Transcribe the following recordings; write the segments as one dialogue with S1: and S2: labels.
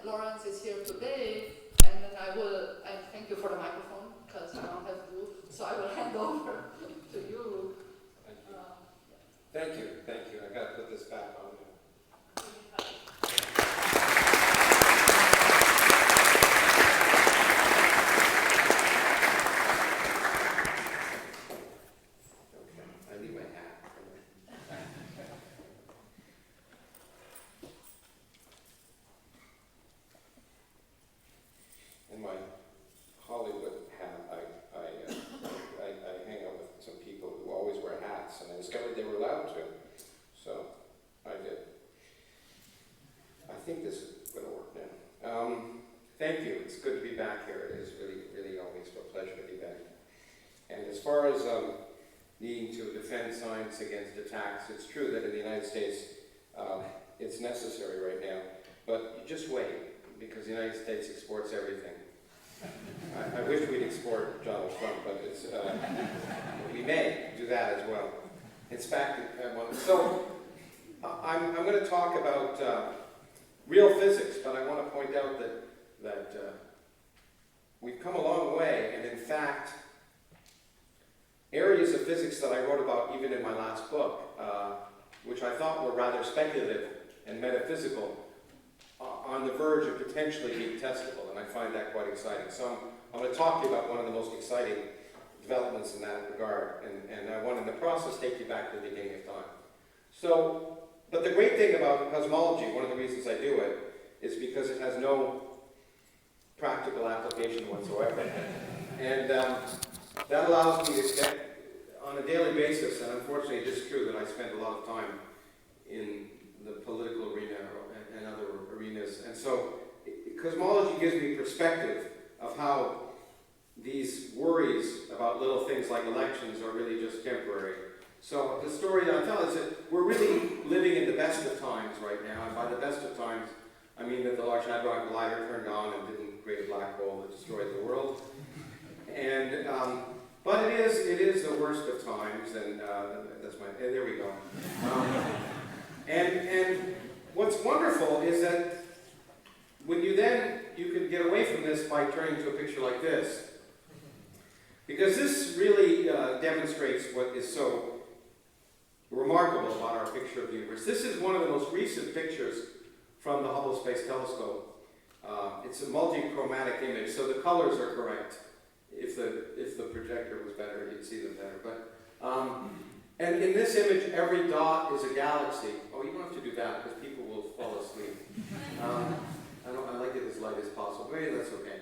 S1: Lawrence is here today, and then I thank you for the microphone, because I don't have you, so I will hand over to you.
S2: Thank you. Thank you. I got to put this back on now. Okay, I need my hat. And my Hollywood hat, I hang out with some people who always wear hats, and I discovered they were allowed to, so I did. I think this is going to work now. Thank you. It's good to be back here. It is really, really always a pleasure to be back. And as far as needing to defend science against attacks, it's true that in the United States it's necessary right now, but you just wait, because the United States exports everything. I wish we'd export Donald Trump, but it's, we may do that as well. In fact, so I'm going to talk about real physics, but I want to point out that we've come a long way, and in fact, areas of physics that I wrote about even in my last book, which I thought were rather speculative and metaphysical, on the verge of potentially being testable, and I find that quite exciting. So I'm going to talk to you about one of the most exciting developments in that regard, and I want in the process take you back to the beginning of time. So, but the great thing about cosmology, one of the reasons I do it, is because it has no practical application whatsoever. And that allows me to get, on a daily basis, and unfortunately it is true that I spend a lot of time in the political arena and other arenas. And so cosmology gives me perspective of how these worries about little things like elections are really just temporary. So the story that I'll tell is that we're really living in the best of times right now. And by the best of times, I mean that the Large Hadron Collider turned on and didn't create a black hole that destroyed the world. And but it is the worst of times, and that's my, there we go. And what's wonderful is that when you can get away from this by turning to a picture like this, because this really demonstrates what is so remarkable about our picture of the universe. This is one of the most recent pictures from the Hubble Space Telescope. It's a multi-chromatic image, so the colors are correct. If the projector was better, you'd see them better. But and in this image, every dot is a galaxy. Oh, you don't have to do that because people will fall asleep. I like it as light as possible. Maybe that's okay.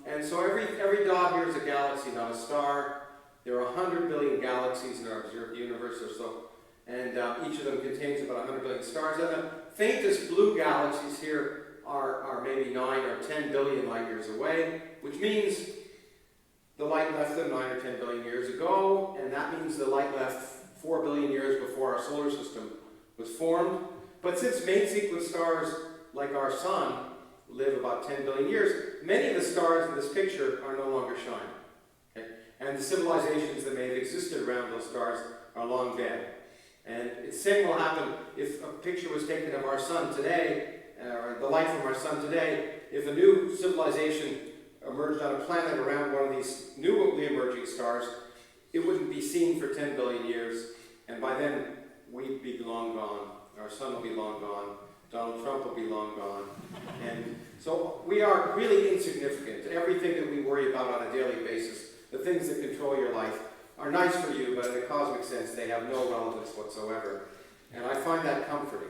S2: And so every dot here is a galaxy, not a star. There are 100 billion galaxies in our observed universe or so, and each of them contains about 100 billion stars. And the faintest blue galaxies here are maybe 9 or 10 billion light years away, which means the light left them 9 or 10 billion years ago, and that means the light left 4 billion years before our solar system was formed. But since main sequence stars, like our sun, live about 10 billion years, many of the stars in this picture are no longer shining. Okay? And the civilizations that may have existed around those stars are long dead. And the same will happen if a picture was taken of our sun today, or the light from our sun today. If a new civilization emerged on a planet around one of these newly emerging stars, it wouldn't be seen for 10 billion years, and by then we'd be long gone. Our sun will be long gone. Donald Trump will be long gone. And so we are really insignificant. Everything that we worry about on a daily basis, the things that control your life, are nice for you, but in a cosmic sense, they have no relevance whatsoever. And I find that comforting.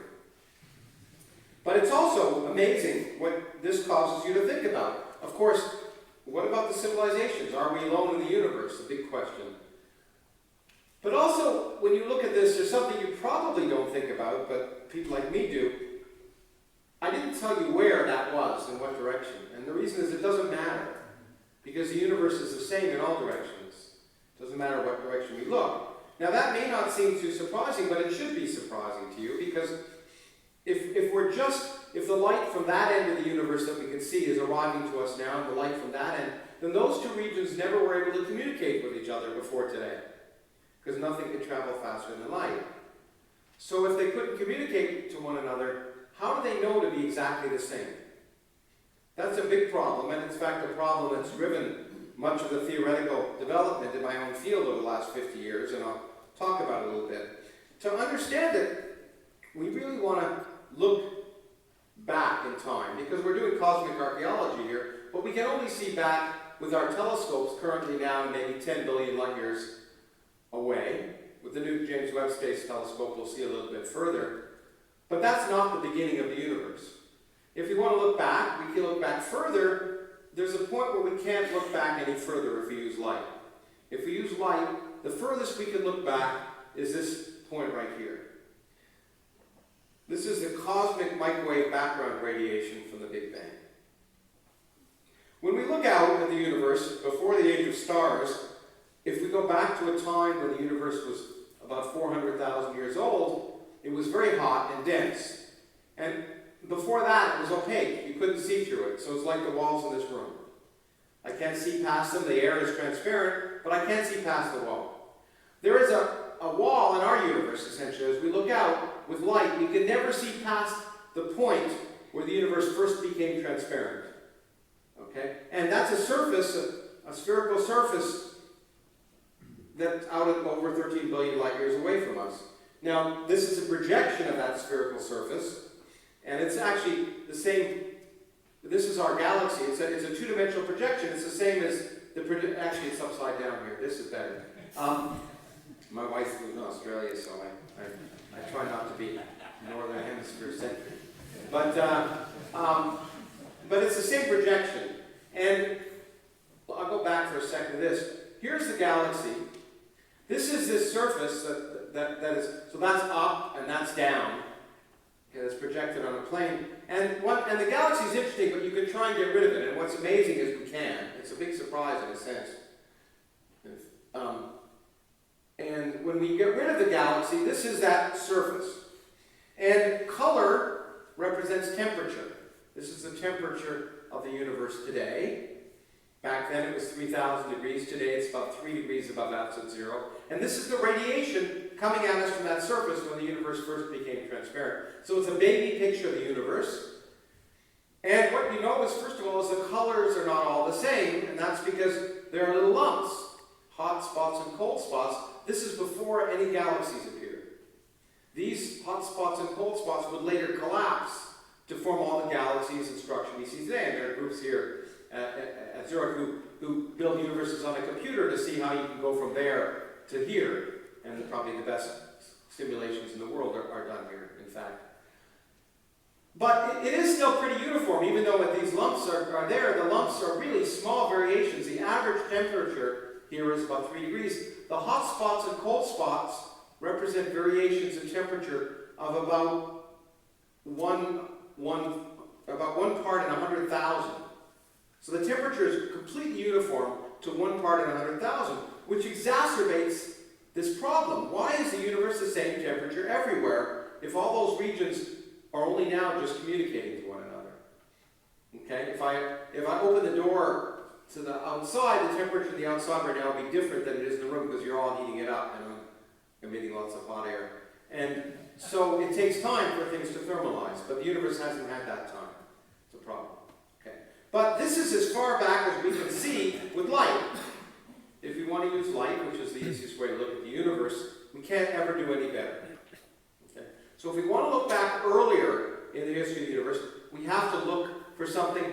S2: But it's also amazing what this causes you to think about. Of course, what about the civilizations? Are we alone in the universe? The big question. But also, when you look at this, there's something you probably don't think about, but people like me do. I didn't tell you where that was, in what direction. And the reason is it doesn't matter. Because the universe is the same in all directions. It doesn't matter what direction we look. Now that may not seem too surprising, but it should be surprising to you, because if the light from that end of the universe that we can see is arriving to us now, and the light from that end, then those two regions never were able to communicate with each other before today. Because nothing could travel faster than light. So if they couldn't communicate to one another, how do they know to be exactly the same? That's a big problem, and in fact a problem that's driven much of the theoretical development in my own field over the last 50 years, and I'll talk about it a little bit. To understand it, we really want to look back in time, because we're doing cosmic archaeology here, but we can only see back with our telescopes currently now maybe 10 billion light years away. With the new James Webb Space Telescope, we'll see a little bit further. But that's not the beginning of the universe. If we want to look back, we can look back further. There's a point where we can't look back any further if we use light. If we use light, the furthest we can look back is this point right here. This is the cosmic microwave background radiation from the Big Bang. When we look out at the universe before the age of stars, if we go back to a time when the universe was about 400,000 years old, it was very hot and dense. And before that, it was opaque. You couldn't see through it. So it's like the walls in this room. I can't see past them. The air is transparent, but I can't see past the wall. There is a wall in our universe, essentially. As we look out with light, we can never see past the point where the universe first became transparent. Okay? And that's a surface, a spherical surface that's out at over 13 billion light years away from us. Now, this is a projection of that spherical surface, and it's actually the same. This is our galaxy. It's a two-dimensional projection. It's the same as actually, it's upside down here. This is better. My wife lives in Australia, so I try not to be Northern Hemisphere centric. But it's the same projection. And I'll go back for a second to this. Here's the galaxy. This is this surface that is, so that's up and that's down. Okay, that's projected on a plane. And the galaxy is interesting, but you can try and get rid of it. And what's amazing is we can. It's a big surprise in a sense. And when we get rid of the galaxy, this is that surface. And color represents temperature. This is the temperature of the universe today. Back then it was 3,000 degrees. Today it's about 3 degrees above absolute zero. And this is the radiation coming at us from that surface when the universe first became transparent. So it's a baby picture of the universe. And what you notice, first of all, is the colors are not all the same, and that's because there are little lumps, hot spots and cold spots. This is before any galaxies appeared. These hot spots and cold spots would later collapse to form all the galaxies and structure we see today. And there are groups here at Zurich who build universes on a computer to see how you can go from there to here. And probably the best simulations in the world are done here, in fact. But it is still pretty uniform, even though these lumps are there. The lumps are really small variations. The average temperature here is about 3 degrees. The hot spots and cold spots represent variations in temperature of about one part in 100,000. So the temperature is completely uniform to 1 part in 100,000, which exacerbates this problem. Why is the universe the same temperature everywhere if all those regions are only now just communicating to one another? Okay, if I open the door to the outside, the temperature of the outside right now will be different than it is in the room because you're all heating it up and I'm emitting lots of hot air. And so it takes time for things to thermalize, but the universe hasn't had that time. It's a problem. Okay. But this is as far back as we can see with light. If we want to use light, which is the easiest way to look at the universe, we can't ever do any better. Okay. So if we want to look back earlier in the history of the universe, we have to look for something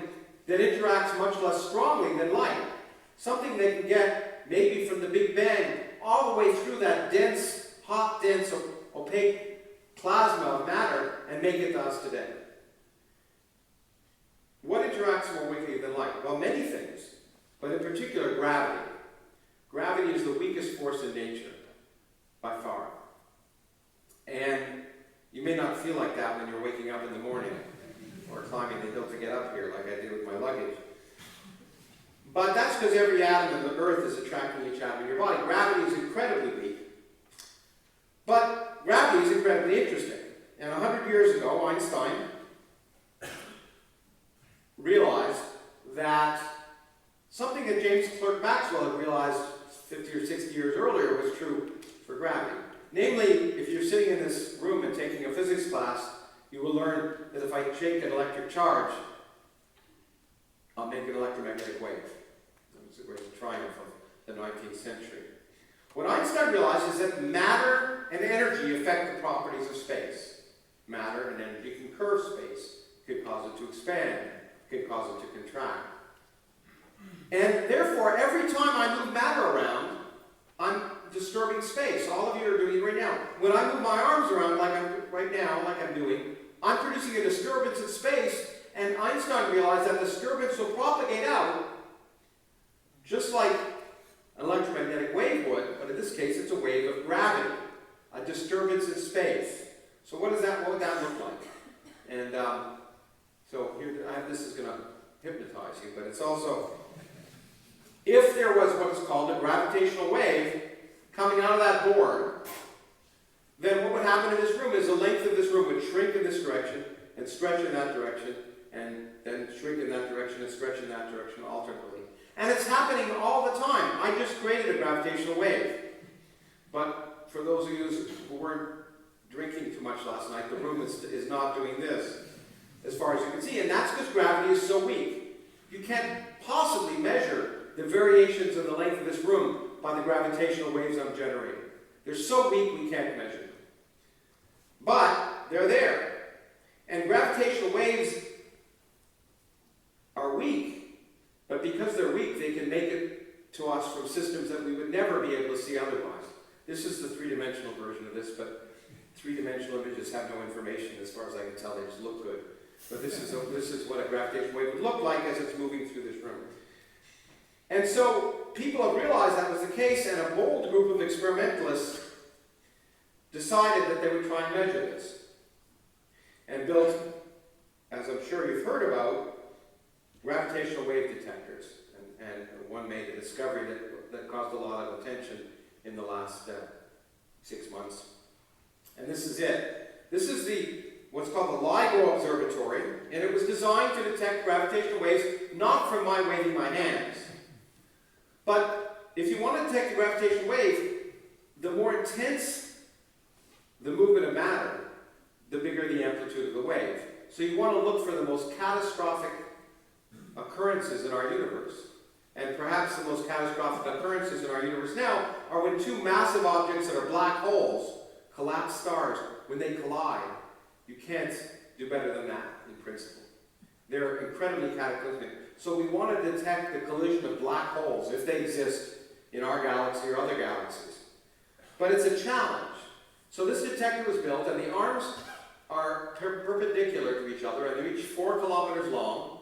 S2: that interacts much less strongly than light. Something that can get maybe from the Big Bang all the way through that dense, hot, dense, opaque plasma of matter and make it to us today. What interacts more weakly than light? Well, many things, but in particular gravity. Gravity is the weakest force in nature, by far. And you may not feel like that when you're waking up in the morning or climbing the hill to get up here like I did with my luggage. But that's because every atom in the Earth is attracting each atom in your body. Gravity is incredibly weak. But gravity is incredibly interesting. And 100 years ago, Einstein realized that something that James Clerk Maxwell had realized 50 or 60 years earlier was true for gravity. Namely, if you're sitting in this room and taking a physics class, you will learn that if I shake an electric charge, make an electromagnetic wave. It was a triumph of the 19th century. What Einstein realized is that matter and energy affect the properties of space. Matter and energy can curve space, could cause it to expand, could cause it to contract. And therefore, every time I move matter around, I'm disturbing space. All of you are doing it right now. When I move my arms around like I'm doing, I'm producing a disturbance in space, and Einstein realized that disturbance will propagate out just like an electromagnetic wave would, but in this case it's a wave of gravity, a disturbance in space. So what would that look like? And so here, this is going to hypnotize you, but it's also, if there was what is called a gravitational wave coming out of that board, then what would happen in this room is the length of this room would shrink in this direction and stretch in that direction, and then shrink in that direction and stretch in that direction alternately. And it's happening all the time. I just created a gravitational wave. But for those of you who weren't drinking too much last night, the room is not doing this, as far as you can see. And that's because gravity is so weak. You can't possibly measure the variations in the length of this room by the gravitational waves I'm generating. They're so weak we can't measure them. But they're there. And gravitational waves are weak, but because they're weak, they can make it to us from systems that we would never be able to see otherwise. This is the three-dimensional version of this, but three-dimensional images have no information as far as I can tell. They just look good. But this is what a gravitational wave would look like as it's moving through this room. And so people have realized that was the case, and a bold group of experimentalists decided that they would try and measure this. And built, as I'm sure you've heard about, gravitational wave detectors. And one made a discovery that caused a lot of attention in the last 6 months. And this is it. This is what's called the LIGO Observatory, and it was designed to detect gravitational waves, not from my waving my hands. But if you want to detect a gravitational wave, the more intense the movement of matter, the bigger the amplitude of the wave. So you want to look for the most catastrophic occurrences in our universe. And perhaps the most catastrophic occurrences in our universe now are when two massive objects that are black holes, collapsed stars, when they collide. You can't do better than that in principle. They're incredibly cataclysmic. So we want to detect the collision of black holes, if they exist in our galaxy or other galaxies. But it's a challenge. So this detector was built, and the arms are perpendicular to each other, and they're each 4 kilometers long.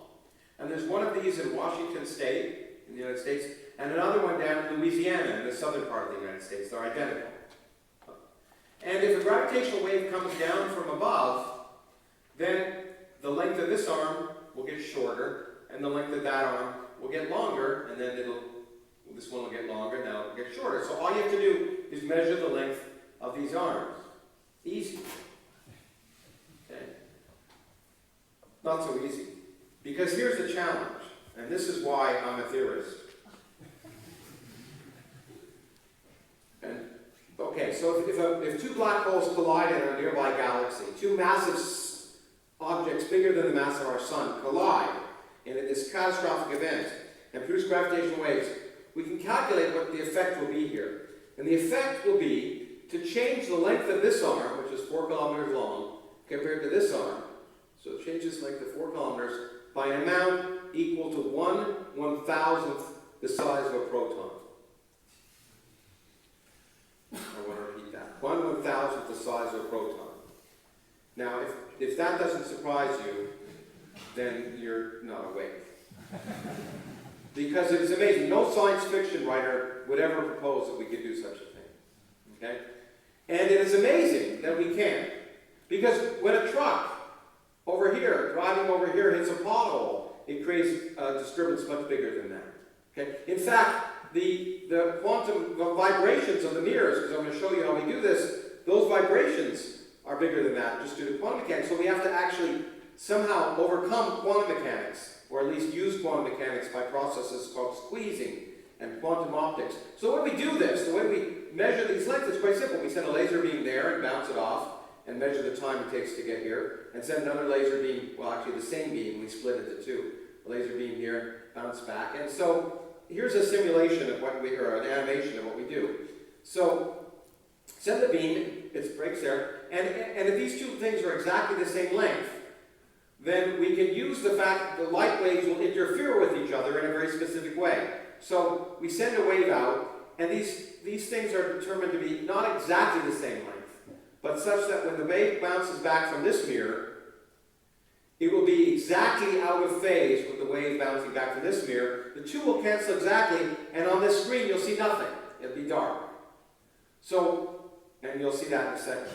S2: And there's one of these in Washington State, in the United States, and another one down in Louisiana, in the southern part of the United States. They're identical. And if a gravitational wave comes down from above, then the length of this arm will get shorter, and the length of that arm will get longer, and then this one will get longer, and now it'll get shorter. So all you have to do is measure the length of these arms. Easy. Okay? Not so easy. Because here's the challenge, and this is why I'm a theorist. And okay, so if two black holes collide in a nearby galaxy, two massive objects bigger than the mass of our sun collide in this catastrophic event and produce gravitational waves, we can calculate what the effect will be here. And the effect will be to change the length of this arm, which is 4 kilometers long, compared to this arm. So it changes length to 4 kilometers by an amount equal to 1/1000th the size of a proton. I want to repeat that. 1/1000th the size of a proton. Now, if that doesn't surprise you, then you're not awake. Because it's amazing. No science fiction writer would ever propose that we could do such a thing. Okay? And it is amazing that we can. Because when a truck over here, driving over here, hits a pothole, it creates a disturbance much bigger than that. Okay? In fact, the quantum vibrations of the mirrors, because I'm going to show you how we do this, those vibrations are bigger than that, just due to quantum mechanics. So we have to actually somehow overcome quantum mechanics, or at least use quantum mechanics by processes called squeezing and quantum optics. So when we do this, the way we measure these lengths is quite simple. We send a laser beam there and bounce it off, and measure the time it takes to get here, and send another laser beam, well actually the same beam, we split it into two. a laser beam here, bounce back. And so here's a simulation of what we, or an animation of what we do. So send the beam, it breaks there, and if these two things are exactly the same length, then we can use the fact that the light waves will interfere with each other in a very specific way. So we send a wave out, and these things are determined to be not exactly the same length, but such that when the wave bounces back from this mirror, it will be exactly out of phase with the wave bouncing back from this mirror. The two will cancel exactly, and on this screen you'll see nothing. It'll be dark. So, and you'll see that in a second.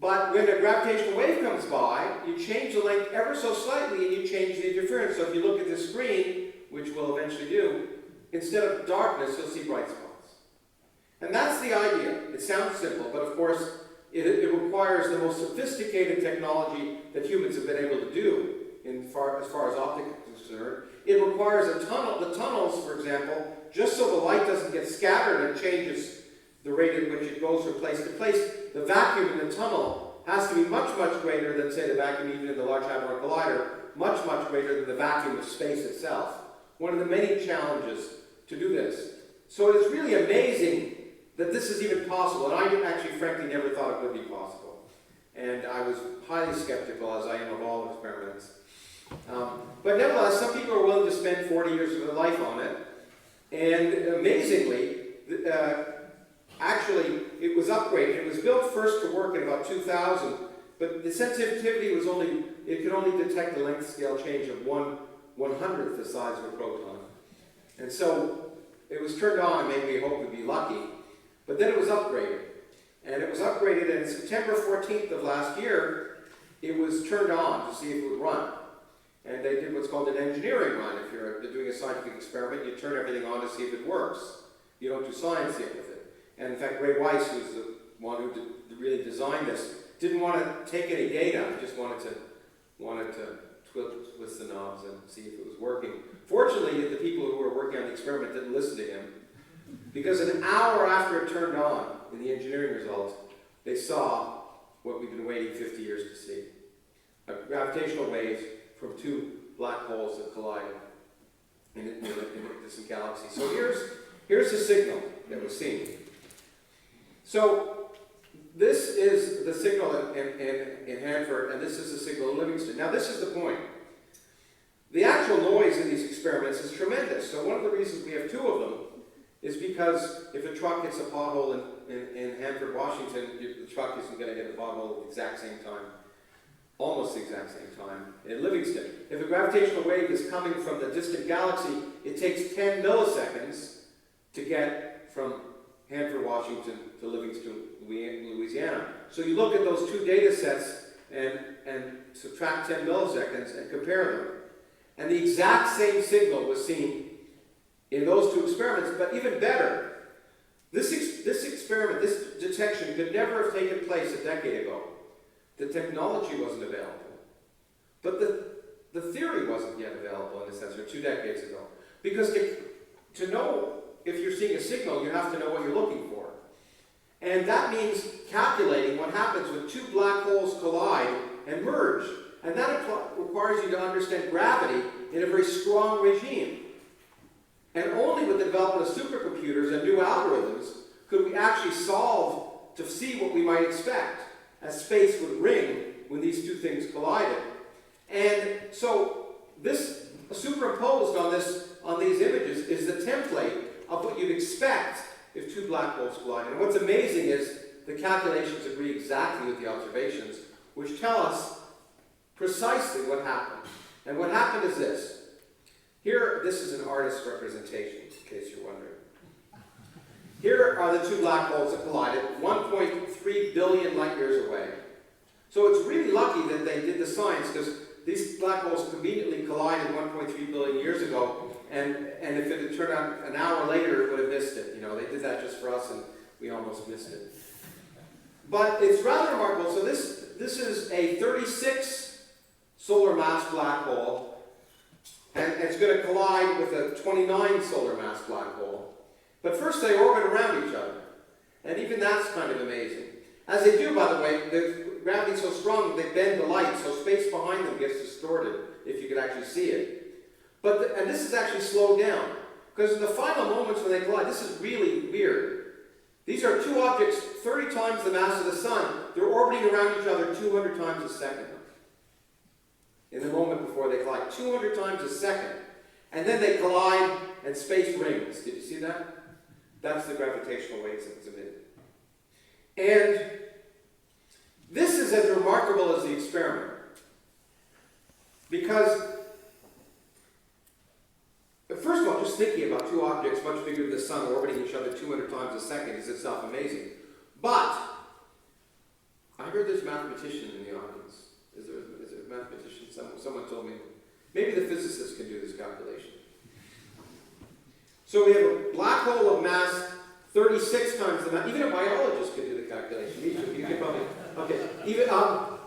S2: But when a gravitational wave comes by, you change the length ever so slightly and you change the interference. So if you look at this screen, which we'll eventually do, instead of darkness, you'll see bright spots. And that's the idea. It sounds simple, but of course, it requires the most sophisticated technology that humans have been able to do as far as optics is concerned. It requires a tunnel, the tunnels, for example, just so the light doesn't get scattered and changes the rate at which it goes from place to place. The vacuum in the tunnel has to be much, much greater than, say, the vacuum even in the Large Hadron Collider, much, much greater than the vacuum of space itself. One of the many challenges to do this. So it's really amazing that this is even possible, and I actually, frankly, never thought it would be possible. And I was highly skeptical, as I am of all experiments. But nevertheless, some people are willing to spend 40 years of their life on it, and amazingly, actually, it was upgraded. It was built first to work in about 2000, but the sensitivity was only, it could only detect the length scale change of 1/100th the size of a proton. And so it was turned on, and maybe we hope we'd be lucky. But then it was upgraded. And it was upgraded, and September 14th of last year, it was turned on to see if it would run. And they did what's called an engineering run. If you're doing a scientific experiment, you turn everything on to see if it works. You don't do science yet with it. And in fact, Ray Weiss, who's the one who really designed this, didn't want to take any data. He just wanted to twist the knobs and see if it was working. Fortunately, the people who were working on the experiment didn't listen to him, because an hour after it turned on in the engineering results, they saw what we've been waiting 50 years to see. A gravitational waves from two black holes that collided in a distant galaxy. So here's the signal that was seen. So this is the signal in Hanford, and this is the signal in Livingston. Now this is the point. The actual noise in these experiments is tremendous. So one of the reasons we have two of them is because if a truck hits a pothole in Hanford, Washington, the truck isn't going to hit the pothole at the exact same time, almost the exact same time in Livingston. If a gravitational wave is coming from the distant galaxy, it takes 10 milliseconds to get from Hanford, Washington to Livingston, Louisiana. So you look at those two data sets and subtract 10 milliseconds and compare them. And the exact same signal was seen in those two experiments, but even better, this experiment, this detection could never have taken place a decade ago. The technology wasn't available. But the theory wasn't yet available, in a sense, or 2 decades ago. Because to know if you're seeing a signal, you have to know what you're looking for. And that means calculating what happens when two black holes collide and merge. And that requires you to understand gravity in a very strong regime. And only with the development of supercomputers and new algorithms could we actually solve to see what we might expect as space would ring when these two things collided. And so this superimposed on these images is the template of what you'd expect if two black holes collided. And what's amazing is the calculations agree exactly with the observations, which tell us precisely what happened. And what happened is this. Here, this is an artist's representation, in case you're wondering. Here are the two black holes that collided 1.3 billion light years away. So it's really lucky that they did the science, because these black holes conveniently collided 1.3 billion years ago, and if it had turned out an hour later, it would have missed it. You know, they did that just for us, and we almost missed it. But it's rather remarkable. So this is a 36 solar mass black hole, and it's going to collide with a 29 solar mass black hole. But first they orbit around each other. And even that's kind of amazing. As they do, by the way, gravity so strong they bend the light, so space behind them gets distorted if you could actually see it. And this is actually slowed down, because in the final moments when they collide, this is really weird. These are two objects 30 times the mass of the sun. They're orbiting around each other 200 times a second. In the moment before they collide, 200 times a second. And then they collide and space rings. Did you see that? That's the gravitational waves that was emitted. And this is as remarkable as the experiment. Because, first of all, just thinking about two objects much bigger than the sun orbiting each other 200 times a second is itself amazing. But, I heard there's a mathematician in the audience. Is there a mathematician? Someone told me. Maybe the physicists can do this calculation. So we have a black hole of mass 36 times the mass. Even a biologist can do the calculation. You can probably. Okay. Even a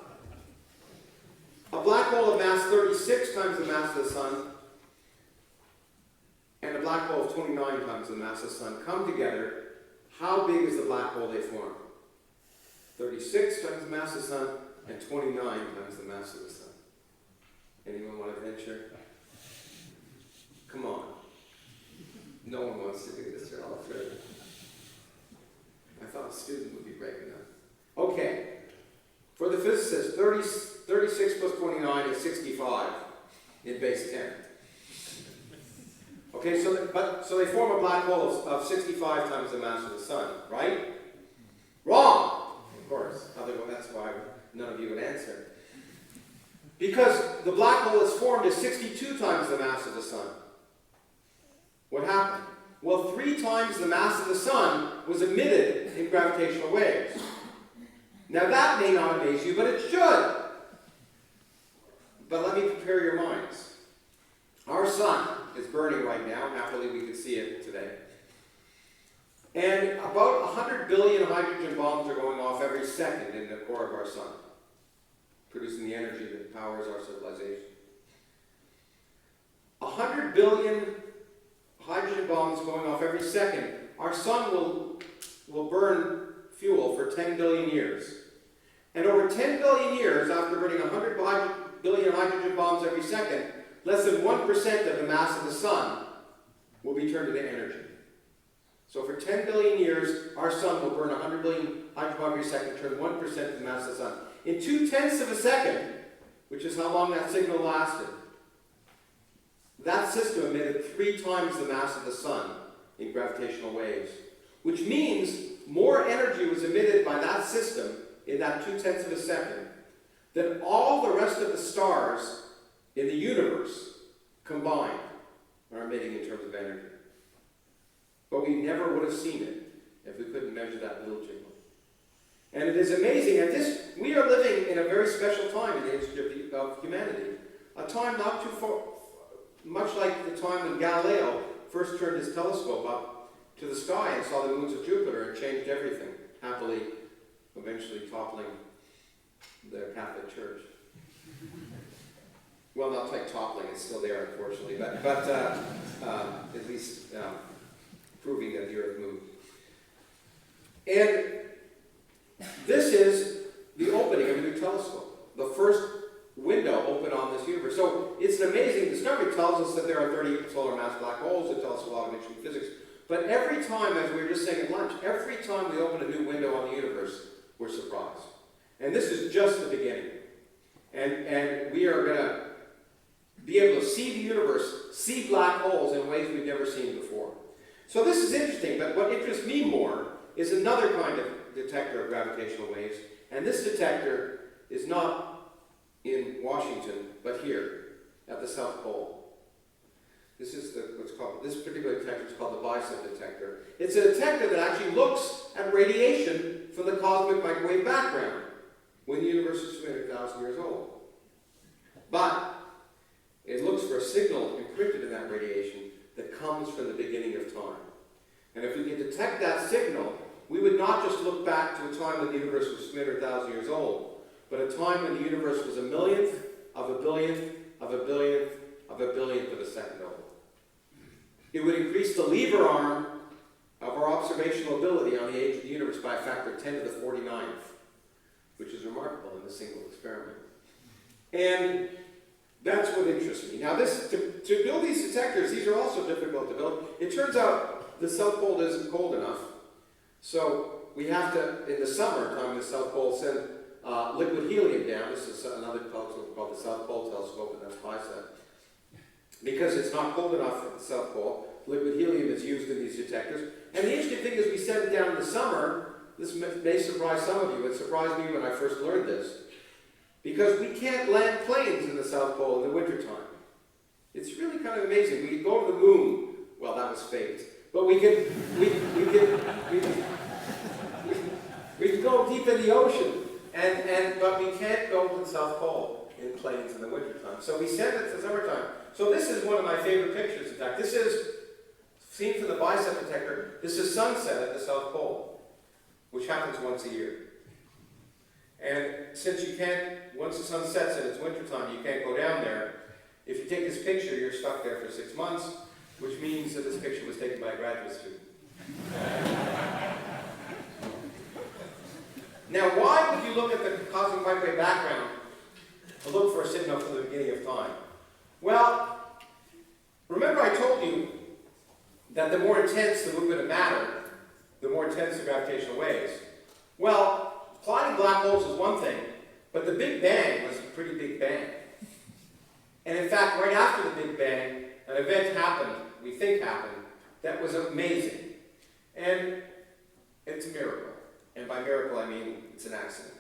S2: black hole of mass 36 times the mass of the sun and a black hole of 29 times the mass of the sun come together. How big is the black hole they form? 36 times the mass of the sun and 29 times the mass of the sun. Anyone want to venture? Come on. No one wants to do this. They're all afraid. I thought a student would be breaking up. Okay. For the physicists, 36 plus 29 is 65 in base 10. Okay, so they form a black hole of 65 times the mass of the sun, right? Wrong! Of course. Otherwise, that's why none of you would answer. Because the black hole that's formed is 62 times the mass of the sun. What happened? Well, 3 times the mass of the sun was emitted in gravitational waves. Now that may not amaze you, but it should. But let me prepare your minds. Our sun is burning right now. Happily, we can see it today. And about 100 billion hydrogen bombs are going off every second in the core of our sun, producing the energy that powers our civilization. 100 billion hydrogen bombs going off every second. Our sun will burn fuel for 10 billion years. And over 10 billion years, after burning 100 billion hydrogen bombs every second, less than 1% of the mass of the sun will be turned into energy. So for 10 billion years, our sun will burn 100 billion hydrogen bombs every second, turn 1% of the mass of the sun. In 0.2 of a second, which is how long that signal lasted, that system emitted 3 times the mass of the sun in gravitational waves, which means more energy was emitted by that system in that 0.2 of a second than all the rest of the stars in the universe combined are emitting in terms of energy. But we never would have seen it if we couldn't measure that little jiggle. And it is amazing. And we are living in a very special time in the history of humanity. A time not too far, much like the time when Galileo first turned his telescope up to the sky and saw the moons of Jupiter and changed everything, happily, eventually toppling the Catholic Church. Well, not like toppling, it's still there, unfortunately, but at least proving that the Earth moved. And this is the opening of a new telescope, the first window open on this universe. So it's an amazing discovery. It tells us that there are 30 solar mass black holes. It tells us a lot of interesting physics. But every time, as we were just saying at lunch, every time we open a new window on the universe, we're surprised. And this is just the beginning. And we are going to be able to see the universe, see black holes in ways we've never seen before. So this is interesting, but what interests me more is another kind of detector of gravitational waves. And this detector is not in Washington, but here, at the South Pole. This is this particular detector is called the Bicep Detector. It's a detector that actually looks at radiation from the cosmic microwave background when the universe is 200,000 years old. But it looks for a signal encrypted in that radiation that comes from the beginning of time. And if we can detect that signal, we would not just look back to a time when the universe was 300,000 years old, but a time when the universe was a millionth of a billionth of a billionth of a billionth of a second old. It would increase the lever arm of our observational ability on the age of the universe by a factor of 10 to the 49th. which is remarkable in a single experiment. And that's what interests me. Now to build these detectors, these are also difficult to build. It turns out the South Pole isn't cold enough. So we have to, in the summertime, in the South Pole, send liquid helium down. This is another telescope called the South Pole Telescope, and that's Bicep. Because it's not cold enough at the South Pole, liquid helium is used in these detectors. And the interesting thing is we send it down in the summer. This may surprise some of you. It surprised me when I first learned this. Because we can't land planes in the South Pole in the wintertime. It's really kind of amazing. We go to the moon. Well, that was faked. But we can go deep in the ocean. But we can't go to the South Pole in planes in the wintertime. So we send it to the summertime. So this is one of my favorite pictures. In fact, this is seen from the Bicep Detector. This is sunset at the South Pole, which happens once a year. And since you can't, once the sun sets and it's wintertime, you can't go down there. If you take this picture, you're stuck there for 6 months, which means that this picture was taken by a graduate student. Now, why would you look at the cosmic microwave background to look for a signal from the beginning of time? Well, remember I told you that the more intense the movement of matter, the more intense the gravitational waves. Well, colliding black holes is one thing, but the Big Bang was a pretty big bang. And in fact, right after the Big Bang, an event happened, we think happened, that was amazing. And it's a miracle. And by miracle, I mean it's an accident.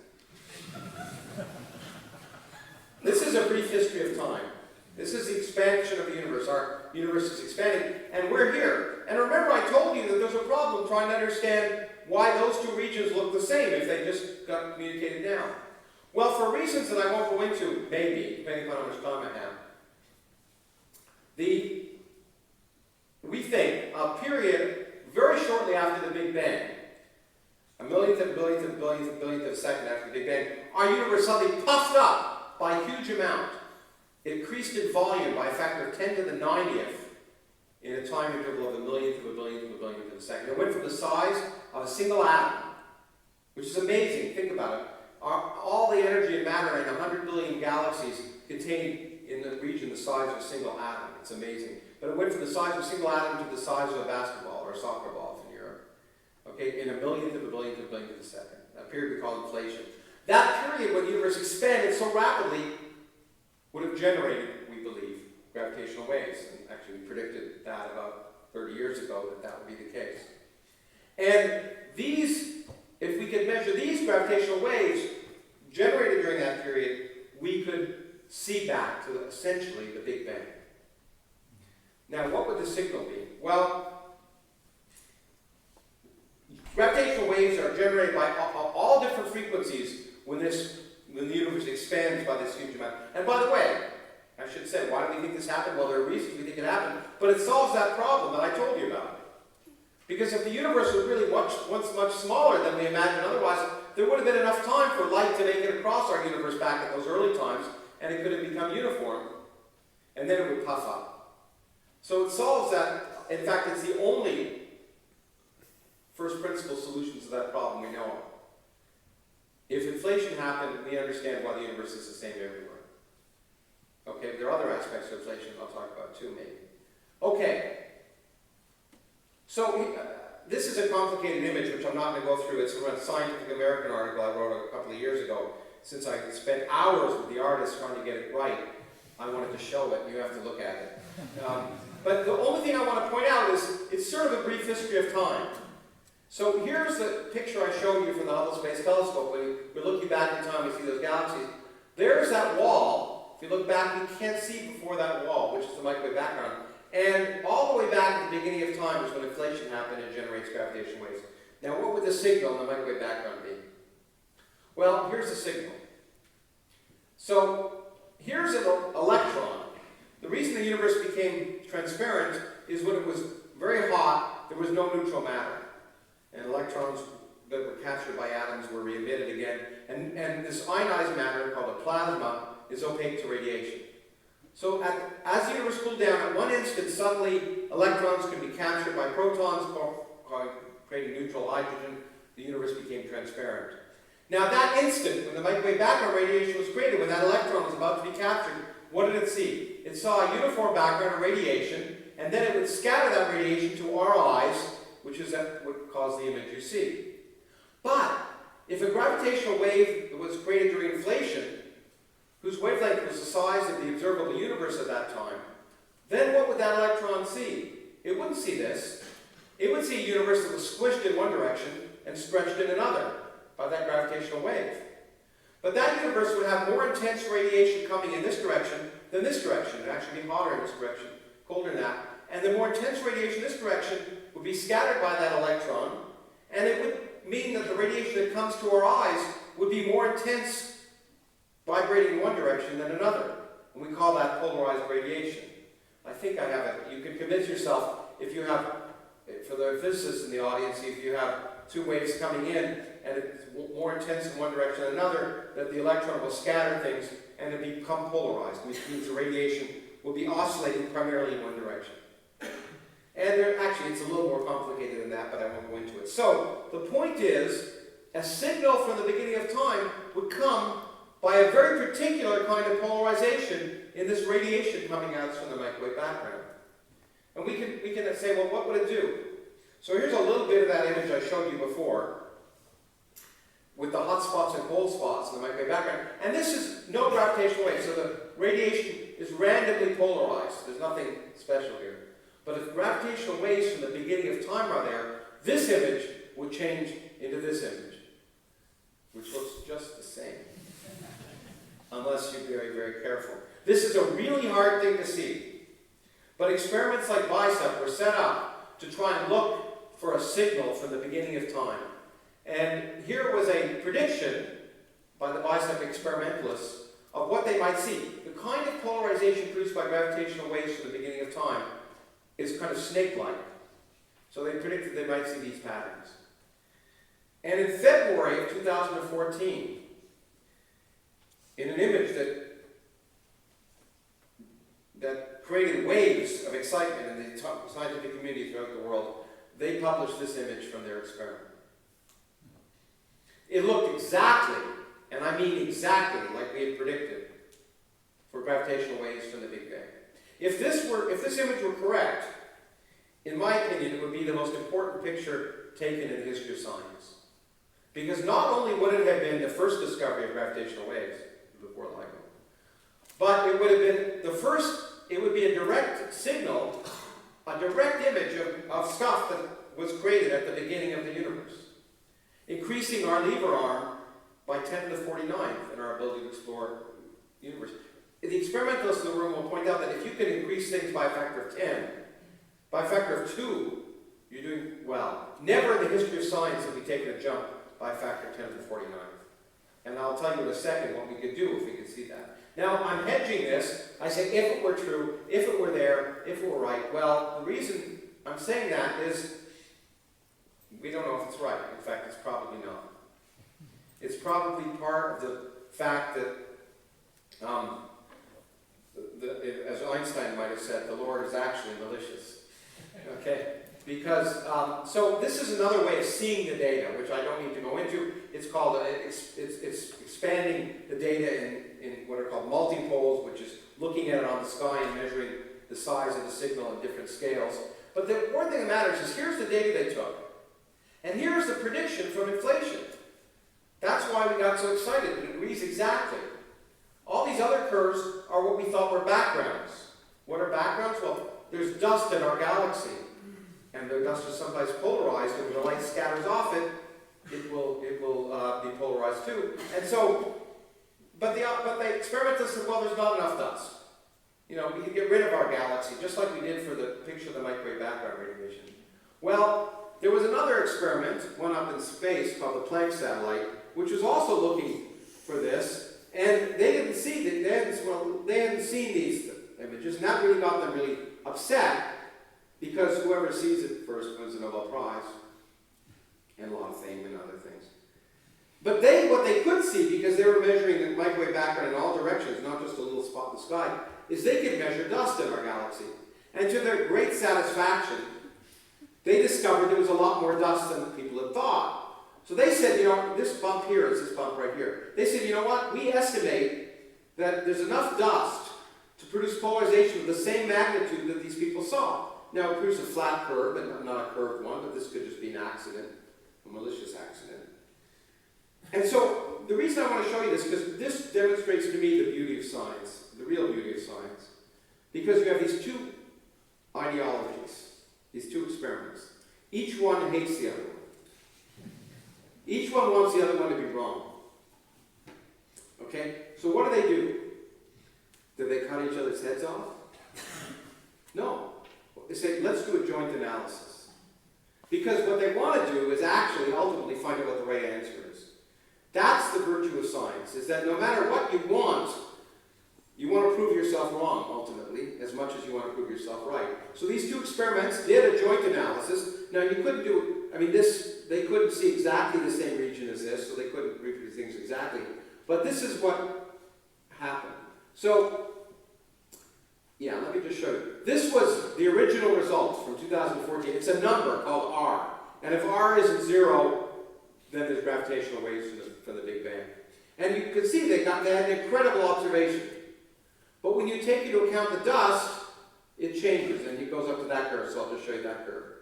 S2: This is a brief history of time. This is the expansion of the universe. Our universe is expanding, and we're here. And remember, I told you that there's a problem trying to understand why those two regions look the same if they just got communicated down. Well, for reasons that I won't go into, maybe, depending on how much time I have, we think a period very shortly after the Big Bang, a millionth of a billionth of a billionth of a billionth of a second after the Big Bang, our universe suddenly puffed up by a huge amount. It increased in volume by a factor of 10 to the 90th in a time interval of a millionth of a billionth of a billionth of a second. It went from the size of a single atom, which is amazing. Think about it. All the energy and matter in 100 billion galaxies contained in the region the size of a single atom. It's amazing. But it went from the size of a single atom to the size of a basketball or a soccer ball in Europe. Okay, in a millionth of a billionth of a billionth of a second. That period we call inflation. That period when the universe expanded so rapidly would have generated, we believe, gravitational waves. And actually we predicted that about 30 years ago that would be the case. And these, if we could measure these gravitational waves generated during that period, we could see back to essentially the Big Bang. Now, what would the signal be? Well, gravitational waves are generated by all different frequencies when the universe expands by this huge amount. And by the way, I should say, why do we think this happened? Well, there are reasons we think it happened, but it solves that problem that I told you about. Because if the universe was really much smaller than we imagined otherwise, there would have been enough time for light to make it across our universe back at those early times, and it could have become uniform, and then it would puff up. So it solves that. In fact, it's the only first principle solution to that problem we know of. If inflation happened, we understand why the universe is the same everywhere. Okay, there are other aspects of inflation I'll talk about too, maybe. Okay. So this is a complicated image, which I'm not going to go through. It's from a Scientific American article I wrote a couple of years ago. Since I spent hours with the artist trying to get it right, I wanted to show it, and you have to look at it. But the only thing I want to point out is it's sort of a brief history of time. So here's the picture I showed you from the Hubble Space Telescope. When we're looking back in time, we see those galaxies. There's that wall. If you look back, we can't see before that wall, which is the microwave background. And all the way back at the beginning of time is when inflation happened and generates gravitational waves. Now, what would the signal in the microwave background be? Well, here's the signal. So here's an electron. The reason the universe became transparent is when it was very hot, there was no neutral matter. And electrons that were captured by atoms were re-emitted again. And this ionized matter, called a plasma, is opaque to radiation. So as the universe cooled down, at one instant, suddenly electrons could be captured by protons, creating neutral hydrogen. The universe became transparent. Now that instant, when the microwave background radiation was created, when that electron was about to be captured, what did it see? It saw a uniform background of radiation, and then it would scatter that radiation to our eyes, which is what caused the image you see. But if a gravitational wave was created during inflation, whose wavelength was the size of the observable universe at that time, then what would that electron see? It wouldn't see this. It would see a universe that was squished in one direction and stretched in another by that gravitational wave. But that universe would have more intense radiation coming in this direction than this direction. It would actually be hotter in this direction, colder than that. And the more intense radiation in this direction would be scattered by that electron, and it would mean that the radiation that comes to our eyes would be more intense vibrating in one direction than another. And we call that polarized radiation. I think I have it. You can convince yourself, if you have, for the physicists in the audience, if you have two waves coming in and it's more intense in one direction than another, that the electron will scatter things and it become polarized, which means the radiation will be oscillating primarily in one direction. And actually, it's a little more complicated than that, but I won't go into it. So, the point is, a signal from the beginning of time would come by a very particular kind of polarization in this radiation coming out from the microwave background. And we can say, well, what would it do? So here's a little bit of that image I showed you before, with the hot spots and cold spots in the microwave background. And this is no gravitational wave, so the radiation is randomly polarized. There's nothing special here. But if gravitational waves from the beginning of time are there, this image would change into this image, which looks just the same, unless you're very, very careful. This is a really hard thing to see. But experiments like Bicep were set up to try and look for a signal from the beginning of time. And here was a prediction by the Bicep experimentalists of what they might see. The kind of polarization produced by gravitational waves from the beginning of time is kind of snake-like. So they predicted they might see these patterns. And in February of 2014, in an image that created waves of excitement in the scientific community throughout the world, they published this image from their experiment. It looked exactly, and I mean exactly, like we had predicted for gravitational waves from the Big Bang. If this image were correct, in my opinion, it would be the most important picture taken in the history of science. Because not only would it have been the first discovery of gravitational waves before LIGO, but it would have been the first, it would be a direct signal, a direct image of stuff that was created at the beginning of the universe, increasing our lever arm by 10 to the 49th in our ability to explore the universe. The experimentalists in the room will point out that if you can increase things by a factor of 10, by a factor of 2, you're doing well. Never in the history of science have we taken a jump by a factor of 10 to the 49th. And I'll tell you in a second what we could do if we could see that. Now, I'm hedging this. I say if it were true, if it were there, if it were right. Well, the reason I'm saying that is we don't know if it's right. In fact, it's probably not. It's probably part of the fact that as Einstein might have said, the Lord is actually malicious. Okay? Because, so this is another way of seeing the data, which I don't need to go into. It's called, it's expanding the data in what are called multipoles, which is looking at it on the sky and measuring the size of the signal at different scales. But the important thing that matters is here's the data they took. And here's the prediction from inflation. That's why we got so excited. It agrees exactly. All these other curves are what we thought were backgrounds. What are backgrounds? Well, there's dust in our galaxy. And the dust is sometimes polarized, and when the light scatters off it, it will be polarized too. And so, but the experimentalists said, well, there's not enough dust. You know, we can get rid of our galaxy, just like we did for the picture of the microwave background radiation. Well, there was another experiment, one up in space, called the Planck satellite, which was also looking for this. And they didn't see they hadn't seen these images, and that really got them really upset, because whoever sees it first wins a Nobel Prize, and a lot of fame and other things. But what they could see, because they were measuring the microwave background in all directions, not just a little spot in the sky, is they could measure dust in our galaxy. And to their great satisfaction, they discovered there was a lot more dust than people had thought. So they said, you know, this bump here is this bump right here. They said, you know what, we estimate that there's enough dust to produce polarization of the same magnitude that these people saw. Now, it produced a flat curve, and not a curved one, but this could just be an accident, a malicious accident. And so, the reason I want to show you this, because this demonstrates to me the beauty of science, the real beauty of science. Because you have these two ideologies, these two experiments. Each one hates the other one. Each one wants the other one to be wrong. Okay? So what do? Do they cut each other's heads off? No. They say, let's do a joint analysis. Because what they want to do is actually ultimately find out what the right answer is. That's the virtue of science, is that no matter what you want to prove yourself wrong, ultimately, as much as you want to prove yourself right. So these two experiments did a joint analysis. Now, you couldn't do, they couldn't see exactly the same region as this, so they couldn't reproduce things exactly. But this is what happened. So, yeah, let me just show you. This was the original results from 2014. It's a number called R. And if R isn't 0, then there's gravitational waves from the Big Bang. And you can see they had an incredible observation. But when you take into account the dust, it changes, and it goes up to that curve, so I'll just show you that curve.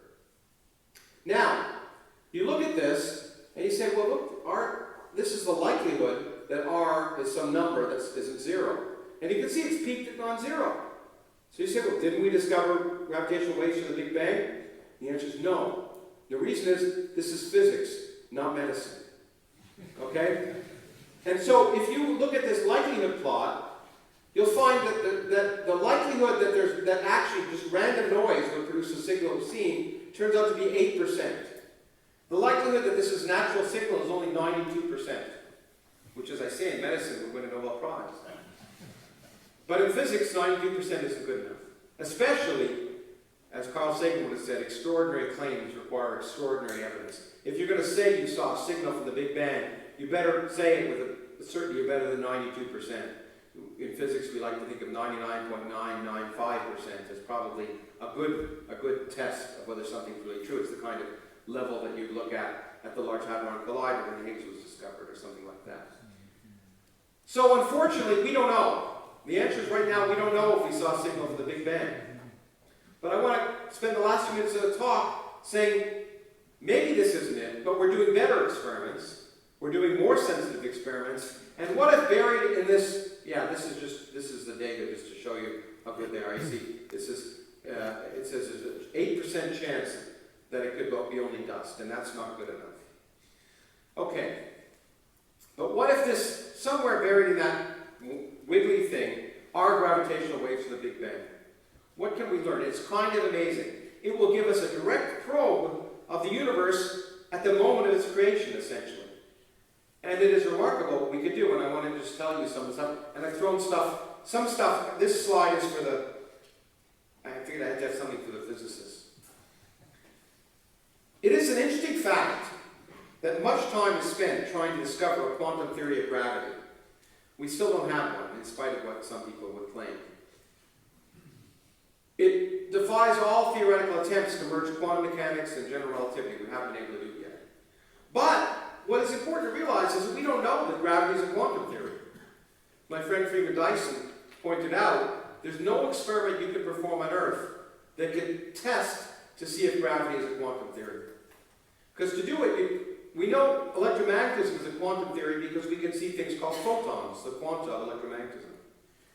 S2: Now, you look at this, and you say, well, look, this is the likelihood that R is some number that isn't 0. And you can see it's peaked at non-zero. So you say, well, didn't we discover gravitational waves from the Big Bang? The answer is no. The reason is, this is physics, not medicine. Okay? And so, if you look at this likelihood plot, you'll find that the likelihood that actually just random noise would produce a signal seen turns out to be 8%. The likelihood that this is a natural signal is only 92%, which, as I say, in medicine would win a Nobel Prize. But in physics, 92% isn't good enough. Especially, as Carl Sagan would have said, extraordinary claims require extraordinary evidence. If you're going to say you saw a signal from the Big Bang, you better say it with a certainty you're better than 92%. In physics, we like to think of 99.995% as probably a good test of whether something's really true. It's the kind of level that you'd look at the Large Hadron Collider when Higgs was discovered or something like that. So unfortunately, we don't know. The answer is right now, we don't know if we saw a signal from the Big Bang. But I want to spend the last few minutes of the talk saying, maybe this isn't it, but we're doing better experiments. We're doing more sensitive experiments. And what if buried in this, this is the data just to show you how good they are. You see, this is, it says there's an 8% chance that it could be only dust, and that's not good enough. Okay. But what if this, somewhere buried in that wiggly thing, are gravitational waves from the Big Bang? What can we learn? It's kind of amazing. It will give us a direct probe of the universe at the moment of its creation, essentially. And it is remarkable what we could do, and I want to just tell you some stuff. And I've thrown some stuff, this slide is for I figured I had to have something for the physicists. It is an interesting fact that much time is spent trying to discover a quantum theory of gravity. We still don't have one, in spite of what some people would claim. It defies all theoretical attempts to merge quantum mechanics and general relativity. We haven't been able to do it yet. But what is important to realize is that we don't know that gravity is a quantum theory. My friend Freeman Dyson pointed out there's no experiment you could perform on Earth that could test to see if gravity is a quantum theory. Because to do it, we know electromagnetism is a quantum theory because we can see things called photons, the quanta of electromagnetism.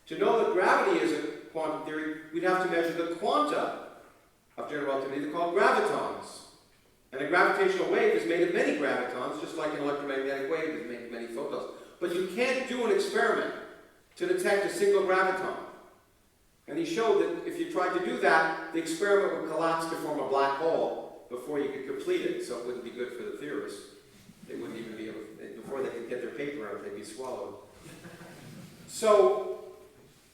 S2: To know that gravity is a quantum theory, we'd have to measure the quanta of general relativity. They're called gravitons. And a gravitational wave is made of many gravitons, just like an electromagnetic wave is made of many photons. But you can't do an experiment to detect a single graviton. And he showed that if you tried to do that, the experiment would collapse to form a black hole before you could complete it, so it wouldn't be good for the theorists. They wouldn't even be able to, before they could get their paper out, they'd be swallowed. So,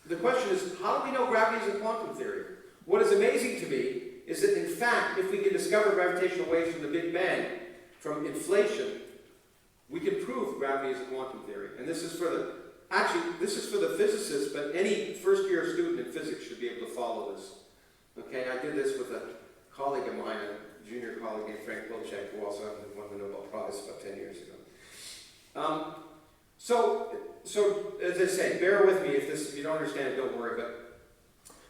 S2: the question is, how do we know gravity is a quantum theory? What is amazing to me is that, in fact, if we can discover gravitational waves from the Big Bang, from inflation, we can prove gravity is a quantum theory. And this is for the physicists, but any first-year student in physics should be able to follow this. Okay, I did this with a colleague of mine, a junior colleague named Frank Wilczek, who also won the Nobel Prize about 10 years ago. So as I say, bear with me if you don't understand it, don't worry.